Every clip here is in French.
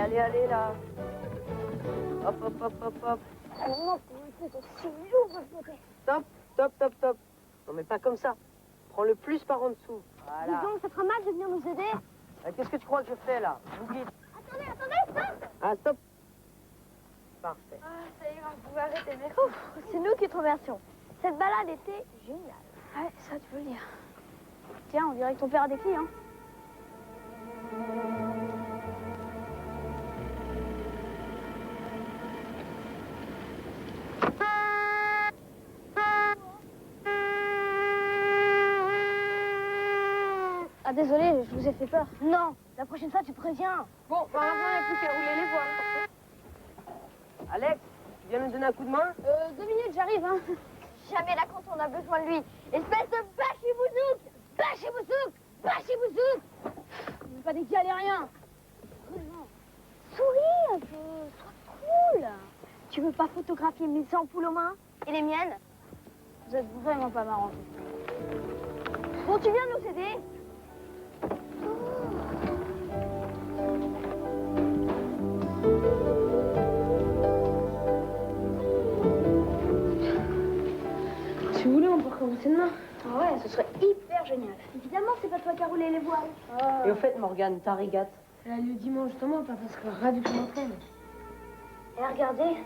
allez, allez, là. Hop, hop, hop, hop, hop. Non, c'est aussi lourd de ce côté. Stop, stop, stop, stop. Non, mais pas comme ça. Prends le plus par en dessous. Dis Voilà. donc, ça fera mal de venir nous aider. Qu'est-ce que tu crois que je fais, là? Je vous guide. Attendez, stop. Ah, stop. Parfait. Ah, ça ira, vous pouvez arrêter, merci. C'est nous qui te remercions. Cette balade était géniale. Ouais, ça tu peux le dire. Tiens, on dirait que ton père a des clients. Ah, désolé, je vous ai fait peur. Non, la prochaine fois, tu préviens. Bon, maintenant, il n'y a plus qu'à rouler les voiles. Alex, tu viens nous donner un coup de main? 2 minutes, j'arrive, hein. Jamais là quand on a besoin de lui. Espèce de bachibouzouk! Bachibouzouk! Bachibouzouk! On n'est pas des galériens. Souris un peu, sois cool. Tu veux pas photographier mes ampoules aux mains? Et les miennes? Vous êtes vraiment pas marrants. Bon, tu viens nous aider? Si vous voulez, on peut recommencer demain. Ah ouais, ce serait hyper génial. Évidemment, c'est pas toi qui as roulé les voiles. Et au fait, Morgane, ta régate? Elle a lieu dimanche justement, pas parce que Radu qui m'entraîne. Et regardez.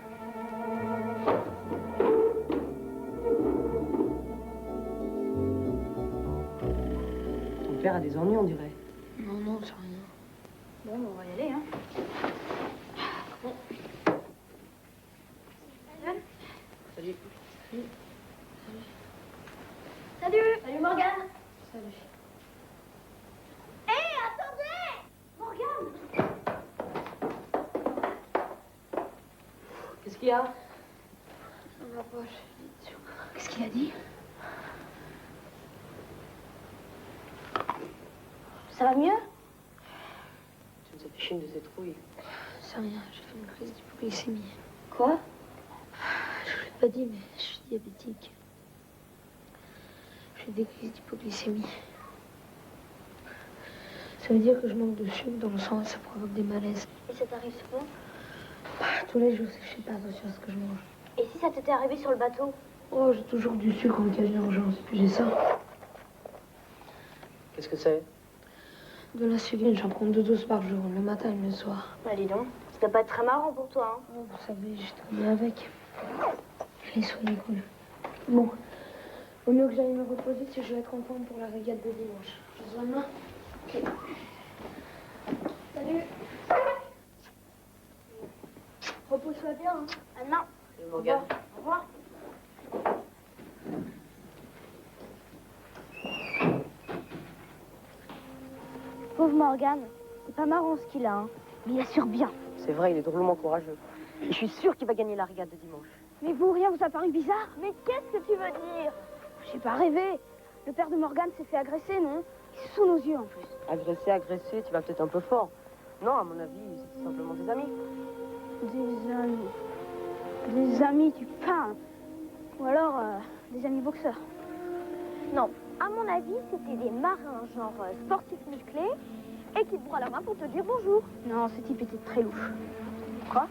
Ton père a des ennuis, on dirait. Non, non, c'est rien. Bon, on va y aller, hein. Bon. Salut. Salut. Salut, Morgane. Salut. Hé, attendez! Morgane! Qu'est-ce qu'il y a? Dans ma poche. Qu'est-ce qu'il a dit? Ça va mieux? Tu nous as fait chier de cette trouille. C'est rien, j'ai fait une crise d'hypoglycémie. Quoi? Je vous l'ai pas dit, mais je suis diabétique. J'ai des crises d'hypoglycémie. Ça veut dire que je manque de sucre dans le sang et ça provoque des malaises. Et ça t'arrive souvent? Tous les jours, je fais pas attention à ce que je mange. Et si ça t'était arrivé sur le bateau? Oh, j'ai toujours du sucre en cas d'urgence. Et puis j'ai ça. Qu'est-ce que c'est? De l'insuline, j'en prends 2 doses par jour, le matin et le soir. Bah dis donc, ça doit pas être très marrant pour toi, hein. Oh, vous savez, j'ai très bien avec. Allez, soyez cool. Bon, au mieux que j'aille me reposer si je vais être en forme pour la régate de dimanche. Je vous demain. Ok. Salut. Repose-toi bien, hein. À demain. Salut, Morgane. Au revoir. Pauvre Morgane, c'est pas marrant ce qu'il a, hein. Mais il assure bien. C'est vrai, il est drôlement courageux. Et je suis sûre qu'il va gagner la régate de dimanche. Mais vous, rien vous a paru bizarre? Mais qu'est-ce que tu veux dire? J'ai pas rêvé. Le père de Morgane s'est fait agresser, non? Sous nos yeux, en plus. Agressé, tu vas peut-être un peu fort. Non, à mon avis, c'était simplement des amis. Des amis. Des amis du pain. Ou alors, des amis boxeurs. Non, à mon avis, c'était des marins, genre sportifs musclés, et qui te bras la main pour te dire bonjour. Non, ce type était très louche. Quoi?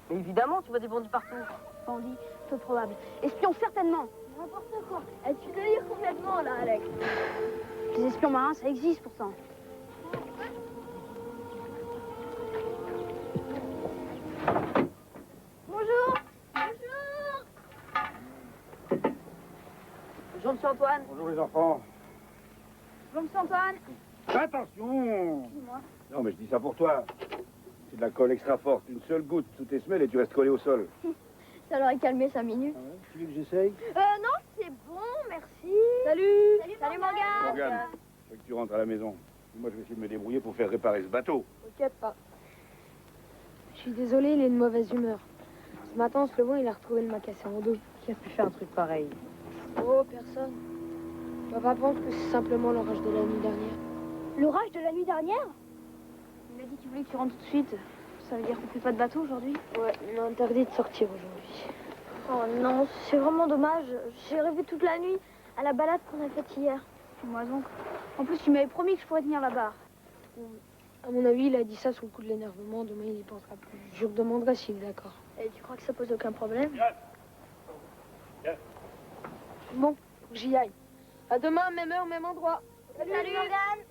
Mais évidemment, tu vois des bandits partout. Bandit, peu probable. Espion, certainement. N'importe quoi. Tu délires complètement, là, Alex. Les espions marins, ça existe, pourtant. Bonjour. Bonjour. Bonjour, monsieur Antoine. Bonjour les enfants. Bonjour, monsieur Antoine. Attention! Dis-moi. Non mais je dis ça pour toi. C'est de la colle extra forte. Une seule goutte sous tes semelles et tu restes collé au sol. Ça l'aurait calmé 5 minutes. Ah ouais? Tu veux que j'essaye? Non, c'est bon, merci. Salut. Salut, Morgane. Morgane, je veux que tu rentres à la maison. Moi je vais essayer de me débrouiller pour faire réparer ce bateau. T'inquiète pas. Je suis désolée, il est de mauvaise humeur. Ce matin, en se levant, il a retrouvé le m'a cassé en dos. Qui a pu faire un truc pareil? Oh, personne. Papa pense que c'est simplement l'orage de la nuit dernière. L'orage de la nuit dernière? Il m'a dit qu'il voulait que tu rentres tout de suite. Ça veut dire qu'on fait pas de bateau aujourd'hui? Ouais, on a interdit de sortir aujourd'hui. Oh non, c'est vraiment dommage. J'ai rêvé toute la nuit à la balade qu'on a faite hier. Moi donc. En plus, tu m'avais promis que je pourrais tenir la barre. À mon avis, il a dit ça sous le coup de l'énervement. Demain, il y pensera plus. Je lui demanderai s'il est d'accord. Et tu crois que ça pose aucun problème? Bon, faut que j'y aille. À demain, même heure, même endroit. Salut Morgane.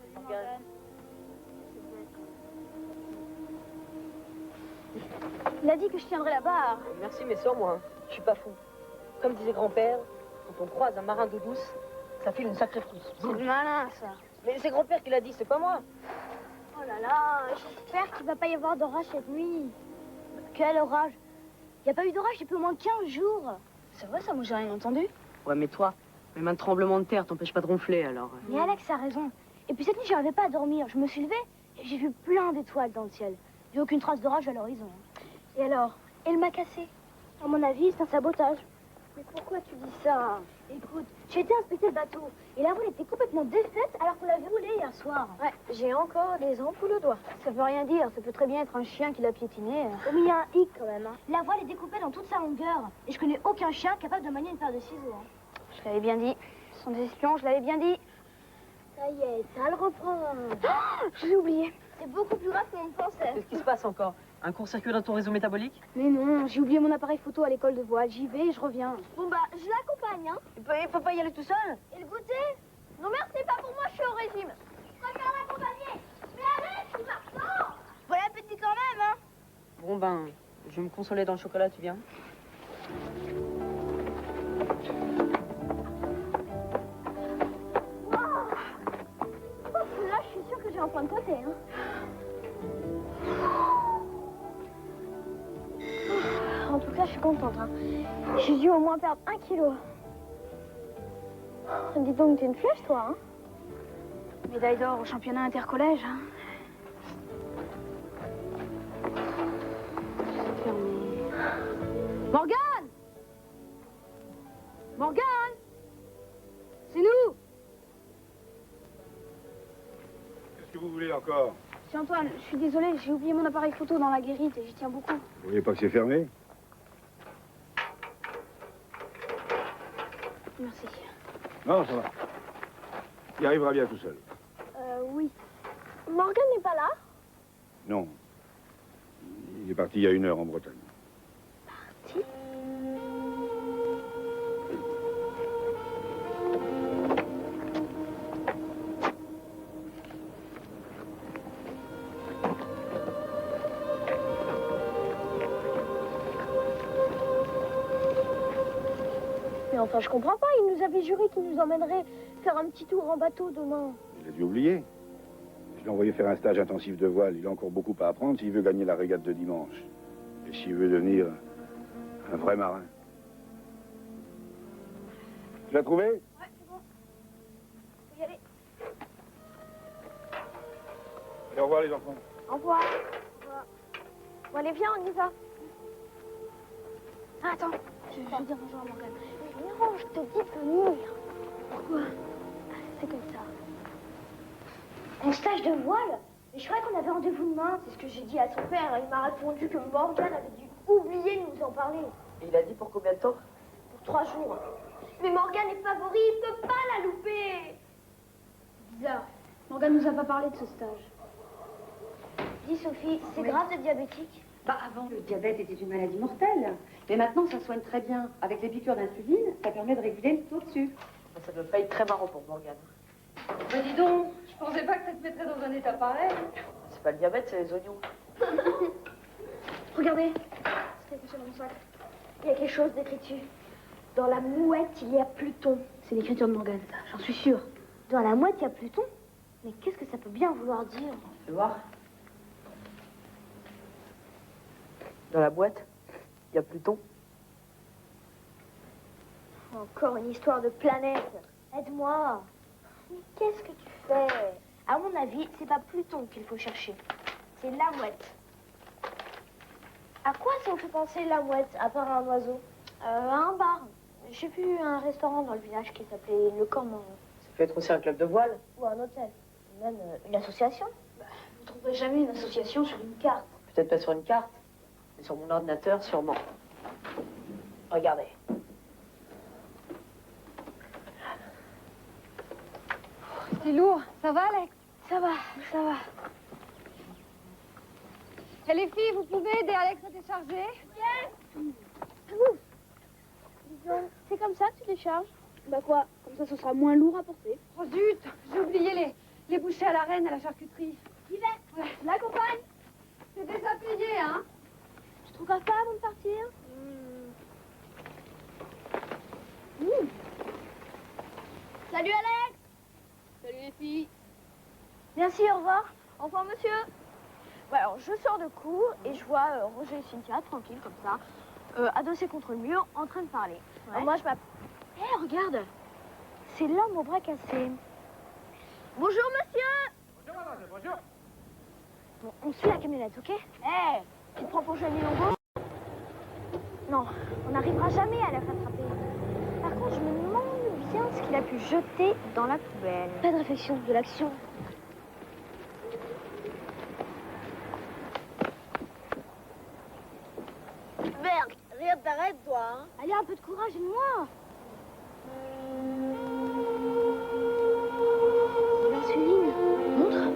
Il a dit que je tiendrais la barre. Merci, mais sans moi. Je suis pas fou. Comme disait grand-père, quand on croise un marin d'eau douce, ça file une sacrée frousse. C'est malin, ça. Mais c'est grand-père qui l'a dit, c'est pas moi. Oh là là, j'espère qu'il va pas y avoir d'orage cette nuit. Quel orage? Il n'y a pas eu d'orage depuis au moins 15 jours. C'est vrai ça, moi j'ai rien entendu. Ouais, mais toi, même un tremblement de terre t'empêche pas de ronfler, alors. Mais Alex a raison. Et puis cette nuit, j'arrivais pas à dormir. Je me suis levée et j'ai vu plein d'étoiles dans le ciel. Il n'y a aucune trace d'orage à l'horizon. Et alors? Elle m'a cassé. À mon avis, c'est un sabotage. Mais pourquoi tu dis ça? Écoute, j'ai été inspecter le bateau. Et la voile était complètement défaite alors qu'on l'avait roulé hier soir. Ouais, j'ai encore des ampoules au doigt. Ça veut rien dire. Ça peut très bien être un chien qui l'a piétiné. Oh, mais il y a un hic quand même. Hein. La voile est découpée dans toute sa longueur. Et je connais aucun chien capable de manier une paire de ciseaux. Hein. Je l'avais bien dit. Ce sont des espions, je l'avais bien dit. Ça y est, ça le reprend. Oh, je l'ai oublié. C'est beaucoup plus grave qu'on ne pensait. Qu'est-ce qui se passe encore? Un court-circuit dans ton réseau métabolique? Mais non, j'ai oublié mon appareil photo à l'école de voile. J'y vais et je reviens. Bon bah, je l'accompagne, hein. Il peut pas y aller tout seul? Et le goûter? Non merci, pas pour moi, je suis au régime. Je préfère l'accompagner. Mais arrête, je suis partant. Bon appétit quand même, hein. Bon ben, je vais me consoler dans le chocolat, tu viens? Là, je suis sûre que j'ai un point de côté, hein. En tout cas, je suis contente, hein. J'ai dû au moins perdre 1 kilo. Dis donc, t'es une flèche, toi, hein. Médaille d'or au championnat intercollège, hein. Morgane! Morgane! C'est nous! Qu'est-ce que vous voulez encore? C'est Antoine, je suis désolée, j'ai oublié mon appareil photo dans la guérite et j'y tiens beaucoup. Vous voyez pas que c'est fermé? Merci. Non, ça va. Il arrivera bien tout seul. Oui. Morgane n'est pas là? Non. Il est parti il y a 1 heure en Bretagne. Si. Mais enfin, je comprends pas. Il nous avait juré qu'il nous emmènerait faire un petit tour en bateau demain. Il a dû oublier. Je l'ai envoyé faire un stage intensif de voile. Il a encore beaucoup à apprendre s'il veut gagner la régate de dimanche. Et s'il veut devenir un vrai marin. Tu l'as trouvé? Ouais, c'est bon. Faut y aller. Allez, au revoir les enfants. Au revoir. Au revoir. Bon, allez, viens, on y va. Ah, attends, je vais dire bonjour à Morgane. Non, je te dis de venir. Pourquoi? C'est comme ça. Mon stage de voile? Mais je croyais qu'on avait rendez-vous demain. C'est ce que j'ai dit à son père. Il m'a répondu que Morgane avait dû oublier de nous en parler. Et il a dit pour combien de temps? Pour 3 jours. Mais Morgane est favori, il peut pas la louper. Bizarre. Morgane nous a pas parlé de ce stage. Dis Sophie, c'est grave d'être diabétique? Bah, avant, le diabète était une maladie mortelle. Mais maintenant, ça soigne très bien. Avec les piqûres d'insuline, ça permet de réguler le taux de sucre. Ça doit pas être très marrant pour Morgane. Bah, dis donc, je pensais pas que ça te mettrait dans un état pareil. C'est pas le diabète, c'est les oignons. Regardez, c'est quelque chose dans mon sac. Il y a quelque chose d'écrit dessus. Dans la mouette, il y a Pluton. C'est l'écriture de Morgane, ça, j'en suis sûre. Dans la mouette, il y a Pluton? Mais qu'est-ce que ça peut bien vouloir dire? Tu veux voir? Dans la boîte, il y a Pluton. Encore une histoire de planète. Aide-moi. Mais qu'est-ce que tu fais? À mon avis, c'est pas Pluton qu'il faut chercher. C'est la mouette. À quoi ça vous fait penser la mouette, à part un oiseau? À un bar. J'ai vu un restaurant dans le village qui s'appelait Le Cormorant. Ça peut être aussi un club de voile. Ou un hôtel. Même une association. Vous ne trouverez jamais une association sur une carte. Peut-être pas sur une carte, mais sur mon ordinateur, sûrement. Regardez. C'est lourd. Ça va, Alex? Ça va, ça va. Et les filles, vous pouvez aider Alex à décharger? Disons, c'est comme ça que tu décharges? Bah quoi? Comme ça, ce sera moins lourd à porter. Oh zut, j'ai oublié les bouchées à la reine à la charcuterie. J'y vais. Ouais. La compagne? C'est déjà plié, hein? Tu trouves pas avant de partir? Salut Alex! Salut les filles. Merci, au revoir. Au revoir monsieur. Ouais, alors je sors de cours et je vois Roger et Cynthia tranquille comme ça, adossés contre le mur, en train de parler. Ouais. Alors moi je m'appelle... Hé, regarde! C'est l'homme au bras cassé. Bonjour monsieur! Bonjour, madame, bonjour. Bon, on suit la camionnette, ok? Hé! Tu te prends pour Johnny Longo? Non, on n'arrivera jamais à la rattraper. Par contre, je me demande bien ce qu'il a pu jeter dans la poubelle. Pas de réflexion, de l'action. Merde, rien t'arrête, toi, hein. Allez, un peu de courage, aide-moi. L'insuline. Montre.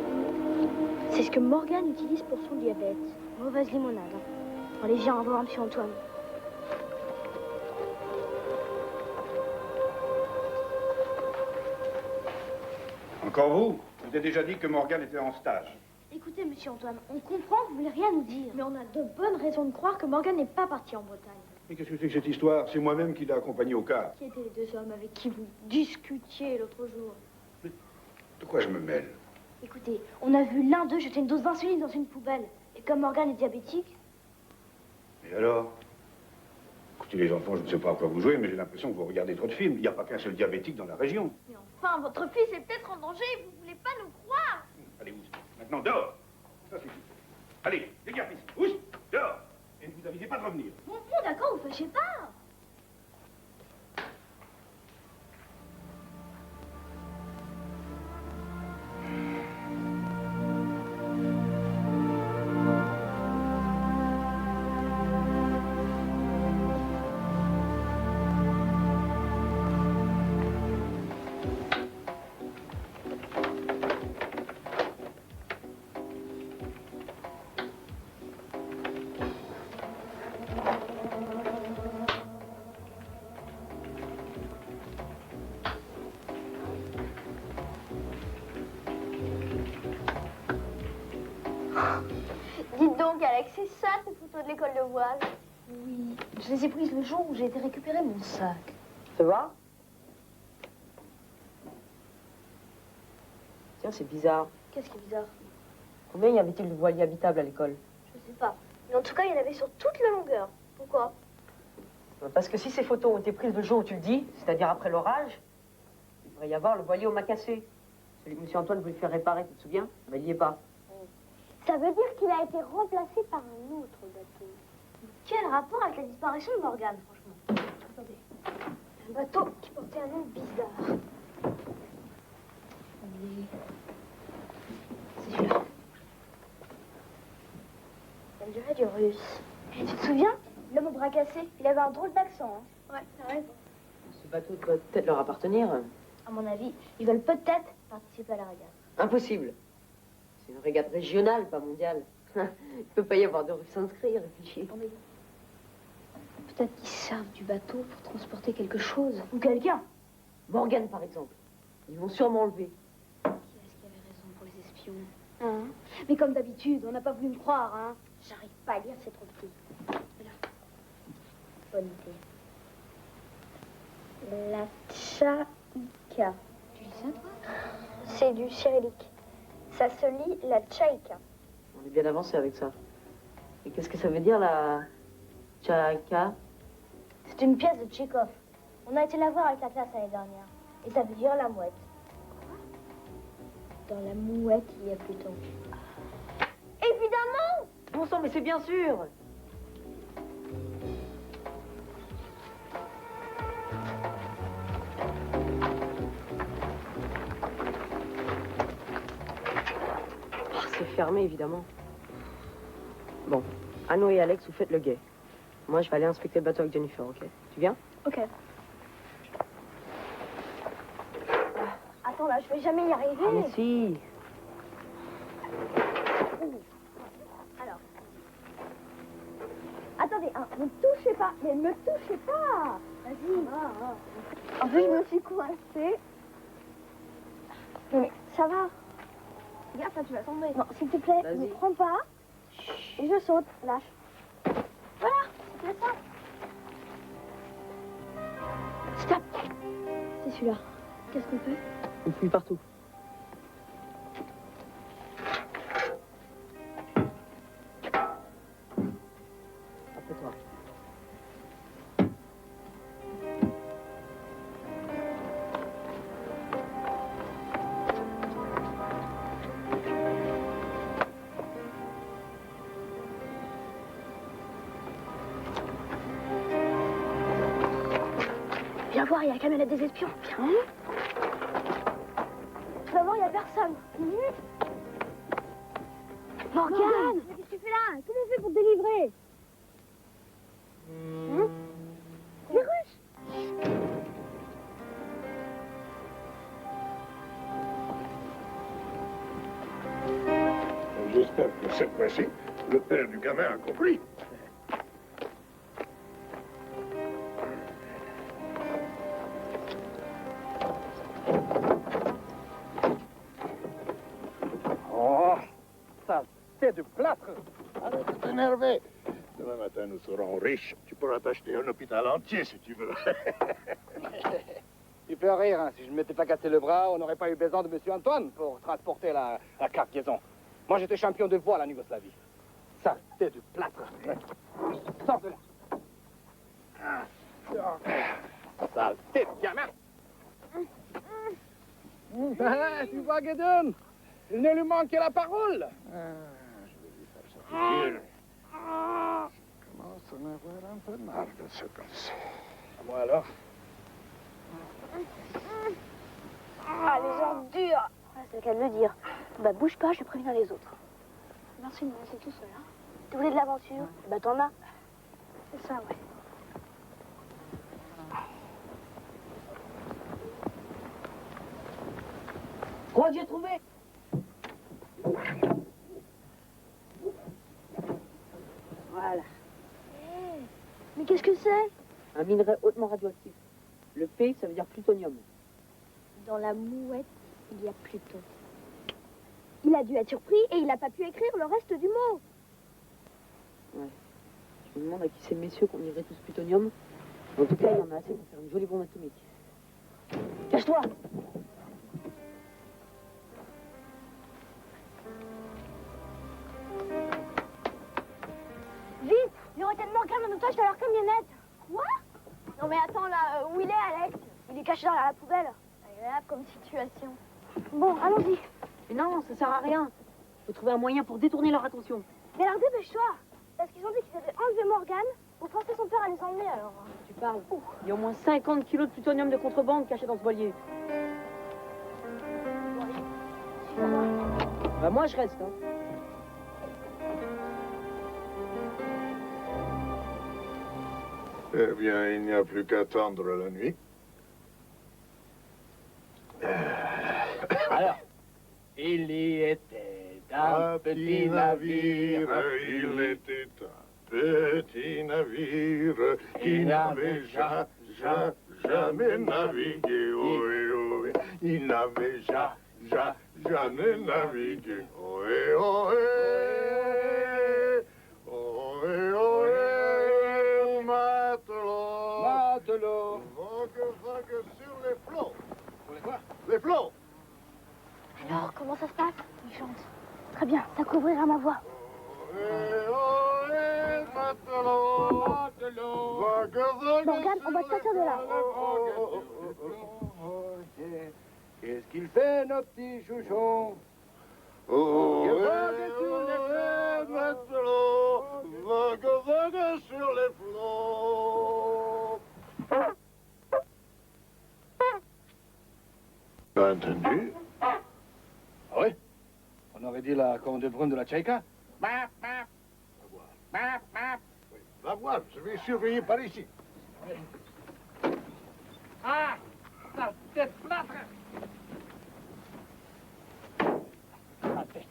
C'est ce que Morgane utilise pour son diabète. Mauvaise limonade. Hein. Allez, viens, on va voir monsieur Antoine. Encore vous? Je vous ai déjà dit que Morgane était en stage. Écoutez, monsieur Antoine, on comprend que vous voulez rien nous dire. Mais on a de bonnes raisons de croire que Morgane n'est pas parti en Bretagne. Mais qu'est-ce que c'est que cette histoire? C'est moi-même qui l'ai accompagné au car. Qui étaient les deux hommes avec qui vous discutiez l'autre jour? De quoi je me mêle? Écoutez, on a vu l'un d'eux jeter une dose d'insuline dans une poubelle. Et comme Morgane est diabétique... Et alors? Écoutez, les enfants, je ne sais pas à quoi vous jouez, mais j'ai l'impression que vous regardez trop de films. Il n'y a pas qu'un seul diabétique dans la région. Mais enfin, votre fils est peut-être en danger, vous voulez pas nous croire? Allez, où? Maintenant, dehors. Ça suffit. Allez, les gars, ici. Où? Dehors. Et ne vous avisez pas de revenir. Bon, d'accord, vous fâchez pas. Dites donc, Alex, c'est ça tes photos de l'école de voile? Oui, je les ai prises le jour où j'ai été récupérer mon sac. Ça va? Tiens, c'est bizarre. Qu'est-ce qui est bizarre? Combien y avait-il de voiliers habitables à l'école? Je sais pas. Mais en tout cas, il y en avait sur toute la longueur. Pourquoi? Parce que si ces photos ont été prises le jour où tu le dis, c'est-à-dire après l'orage, il devrait y avoir le voilier au mât cassé. Celui que M. Antoine voulait faire réparer, tu te souviens? Mais il n'y est pas. Ça veut dire qu'il a été remplacé par un autre bateau. Quel rapport avec la disparition de Morgane, franchement? Attendez. Un bateau qui portait un nom bizarre. C'est celui-là. On dirait du russe. Et tu te souviens? L'homme au bras cassé, il avait un drôle d'accent. Hein. Ouais, t'as raison. Ce bateau doit peut-être leur appartenir. À mon avis, ils veulent peut-être participer à la régate. Impossible. C'est une régate régionale, pas mondiale. Il ne peut pas y avoir de Russes inscrits, réfléchis. Peut-être qu'ils servent du bateau pour transporter quelque chose. Ou quelqu'un. Morgane, par exemple. Ils vont sûrement lever. Qui est-ce qui avait raison pour les espions? Hein? Mais comme d'habitude, on n'a pas voulu me croire, hein. J'arrive pas à lire, c'est trop petit. Là. Bonne idée. La tchaïka. Tu lis ça, toi? C'est du cyrillique. Ça se lit la tchaïka. On est bien avancé avec ça. Et qu'est-ce que ça veut dire, la tchaïka? C'est une pièce de Tchekhov. On a été la voir avec la classe l'année dernière. Et ça veut dire la mouette. Dans la mouette, il y a Pluton. Évidemment! Bon sang, mais c'est bien sûr! Ah, c'est fermé, évidemment. Bon, Anno et Alex, vous faites le guet. Moi, je vais aller inspecter le bateau avec Jennifer, ok? Tu viens? Ok. Attends, là, je vais jamais y arriver. Ah, mais si! Alors, Mais ne me touchez pas. Mais ne me touchez pas. Vas-y. En plus, je me suis coincée. Mais ça va. Regarde, ça, tu vas tomber. Non, s'il te plaît, ne me prends pas. Et je saute. Lâche. Voilà, c'est ça. Stop. C'est celui-là. Qu'est-ce qu'on fait? On fouille partout. Après toi. Viens voir, il y a la camionnette des espions. Viens. Tu vas voir, il n'y a personne. Morgane! Mais qu'est-ce que tu fais là? Comment on fait pour te délivrer? Les Russes! J'espère que cette fois-ci, le père du gamin a compris. Oh, saleté de plâtre! Arrête de t'énerver. Demain matin, nous serons riches. Tu pourras t'acheter un hôpital entier si tu veux. Tu peux rire, hein. Si je ne m'étais pas cassé le bras, on n'aurait pas eu besoin de Monsieur Antoine pour transporter la cargaison. Moi, j'étais champion de voile en Yougoslavie. Saleté de plâtre. Sors de là. Saleté de gamin. Ah, tu vois, Guédon, il ne lui manque que la parole. Je vais lui faire sortir. Je commence à en avoir un peu marre de ce gosse. Moi alors. Ah, les ordures! Ouais, c'est le cas de le dire. Bah, bouge pas, je préviens les autres. Merci de me laisser tout seul, hein. Tu voulais de l'aventure? Bah, t'en as. C'est ça, ouais. Quoi, j'ai trouvé? Voilà. Mais qu'est-ce que c'est? Un minerai hautement radioactif. Le P, ça veut dire plutonium. Dans la mouette, il y a Pluton. Il a dû être surpris et il n'a pas pu écrire le reste du mot. Ouais. Je me demande à qui c'est le messieurs qu'on irait tous plutonium. En tout cas, il en a assez pour faire une jolie bombe atomique. Cache-toi! Vite! Il aurait tellement Morgane en otage dans leur camionnette. Quoi? Non mais attends là, où il est Alex? Il est caché dans la poubelle. Agréable comme situation. Bon, allons-y. Mais non, ça sert à rien. Faut trouver un moyen pour détourner leur attention. Mais alors dépêche-toi. Parce qu'ils ont dit qu'ils avaient enlevé Morgane pour forcer son père à les emmener alors. Tu parles. Il y a au moins 50 kilos de plutonium de contrebande cachés dans ce voilier. Bon, allez. Suis-moi. Bah moi je reste, hein. Eh bien, il n'y a plus qu'à attendre la nuit. Alors, il y était un petit navire. Il était un petit navire qui n'avait jamais navigué. Ohé, ohé. Il n'avait jamais navigué. Ohé, ohé. Ohé, ohé. Matelot. Matelot. Vogue sur les flots. Pour les quoi? Les flots. Alors, comment ça se passe? Il chante. Très bien, ça couvrira ma voix. Ohé, ohé, matelot. Matelot. Morgane, on va sortir de là. Qu'est-ce qu'il fait, nos petits chouchons? Ohé, Vogue sur les ohé, flots. matelot. Vogue sur les flots. T'as entendu? Ah oui? On aurait dit la corne de brune de la Tchaïka. La voile, je vais surveiller par ici. Ah! La tête plâtre! Raté.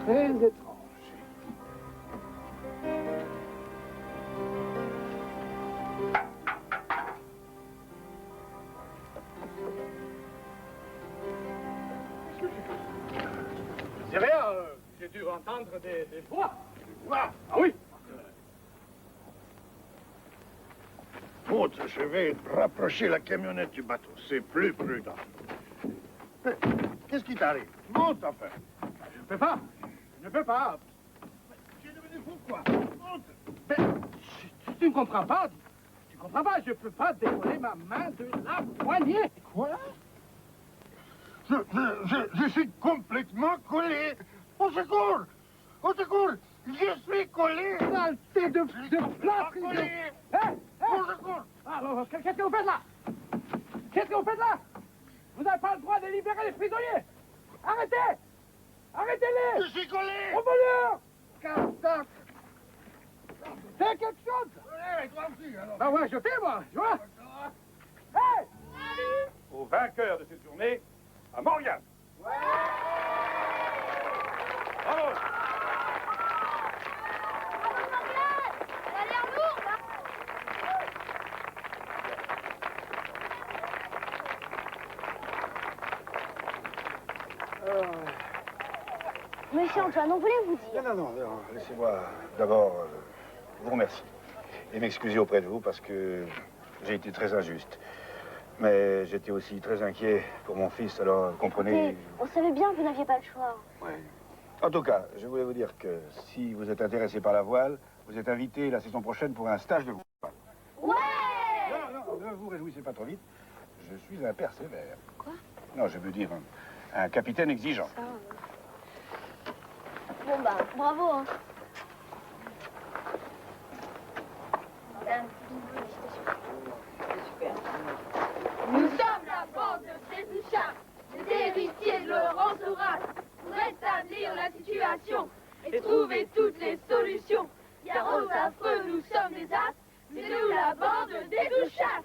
très étrange. C'est rien, j'ai dû entendre des voix. Ah oui. Faute, je vais rapprocher la camionnette du bateau. C'est plus prudent. Qu'est-ce qui t'arrive? Monte, enfin. Je ne peux pas. Je ne peux pas. Tu es devenu fou, quoi? Monte. Mais, tu ne comprends pas. Tu ne comprends pas. Je ne peux pas décoller ma main de la poignée. Quoi? Je suis complètement collé. Au secours! Au secours! Je suis collé! Saleté de plâtre. Collé! Hein? Au secours! Alors, qu'est-ce que vous faites là? Qu'est-ce que vous faites là? Vous n'avez pas le droit de libérer les prisonniers! Arrêtez! Arrêtez-les! Je suis collé! Au voleur! Casse-tac! Fais quelque chose! Ouais, toi aussi, alors. Ben ouais, je fais, moi, tu vois? Hey! Au vainqueur de cette journée, à Morgan. Bravo! Monsieur Antoine, on voulait vous dire. Non, laissez-moi d'abord vous remercier et m'excuser auprès de vous parce que j'ai été très injuste. Mais j'étais aussi très inquiet pour mon fils, alors comprenez... On savait bien que vous n'aviez pas le choix. Ouais. En tout cas, je voulais vous dire que si vous êtes intéressé par la voile, vous êtes invité la saison prochaine pour un stage de voile. Ouais! Non, ne vous réjouissez pas trop vite. Je suis un persévère. Quoi? Non, je veux dire un capitaine exigeant. Ça, Bon, bah, bravo, hein. Nous sommes la bande des Bouchards, des héritiers de Laurence Horace, pour rétablir la situation et trouver toutes les solutions. Car aux affreux, nous sommes des as, c'est nous la bande des Bouchards.